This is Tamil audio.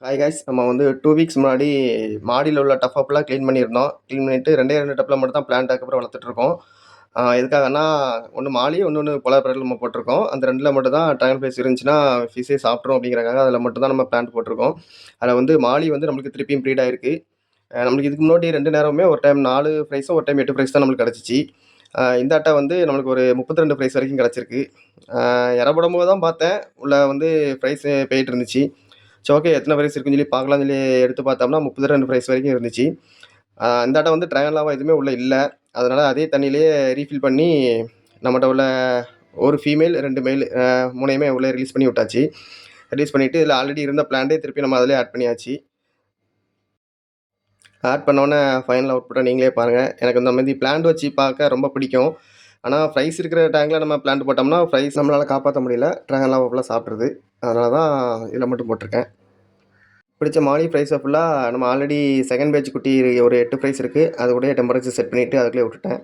Hi guys. நம்ம வந்து 2 வீக்ஸ் முன்னாடி மாடியில உள்ள டஃப் க்ளீன் பண்ணியிருந்தோம். க்ளீன் பண்ணிட்டு 2 டப்ல மட்டும் தான் பிளான்ட் அதுக்கப்புறம் வளர்த்துட்ருக்கோம். எதுக்காகன்னா, ஒண்ணு மாலி, இன்னொன்னு பொலார் பெரல் நம்ம போட்டிருக்கோம். அந்த 2ல மட்டும் தான் ட்ராகன் ஃப்ளைஸ் இருந்துச்சுன்னா, ஃபிஷ்ஷே சாப்பிட்ரும் அப்படிங்கிறக்காக அதில மட்டும் தான் நம்ம பிளான்ட் போட்டிருக்கோம். அதில வந்து மாலி வந்து நம்மளுக்கு திருப்பியும் ப்ரீட் ஆயிருக்கு. நம்மளுக்கு இதுக்கு முன்னாடி 2 நேரமுமே ஒரு டைம் 4 ஃப்ரைஸும், ஒரு டைம் 8 ஃப்ரைஸ் தான் நம்மளுக்கு கிடச்சிச்சு. இந்த அட்டை வந்து நம்மளுக்கு ஒரு 32 ஃப்ரைஸ் வரைக்கும் கிடச்சிருக்கு. எற போடும்போது தான் பார்த்தேன், உள்ள வந்து ஃப்ரைஸு போயிட்டு இருந்துச்சு. சரி, ஓகே, எத்தனை ஃப்ரைஸ் இருக்குன்னு சொல்லி பார்க்கலாம்னு சொல்லி எடுத்து பார்த்தோம்னா 32 ஃப்ரைஸ் வரைக்கும் இருந்துச்சு. இந்த ஆட்டம் வந்து ட்ராகன் லாவா எதுவுமே உள்ள இல்ல. அதனால அதே தண்ணியிலேயே ரீஃபில் பண்ணி நம்மட்ட உள்ள ஒரு ஃபீமேல், 2 மேல் 3யுமே உள்ளே ரிலீஸ் பண்ணி விட்டாச்சு. ரிலீஸ் பண்ணிட்டு இதில ஆல்ரெடி இருந்த பிளான்ட்டே திருப்பி நம்ம அதிலேயே ஆட் பண்ணியாச்சு. ஆட் பண்ணோன்னே ஃபைனல் அவுட்புட்ட நீங்களே பாருங்க. எனக்கு இந்த மாரி பிளான்ட் வச்சு பார்க்க ரொம்ப பிடிக்கும். ஆனா ஃப்ரைஸ் இருக்கிற டேங்க்ல நம்ம பிளான்ட் போட்டோம்னா, ஃப்ரைஸ் நம்மளால காப்பாத்த முடியல. ட்ராகன் லாவா ஃபுல்லா சாப்பிட்ருது. அதனால தான் இதில மட்டும் போட்டிருக்கேன். பிடிச்ச மாலி ஃப்ரைஸ ஃபுல்லா நம்ம ஆல்ரெடி செகண்ட் பேட்ச் குட்டி ஒரு 8 ஃப்ரைஸ் இருக்கு. அது கூடயே டெம்பரேச்சர் செட் பண்ணிட்டு அதுக்குள்ளயே விட்டுட்டேன்.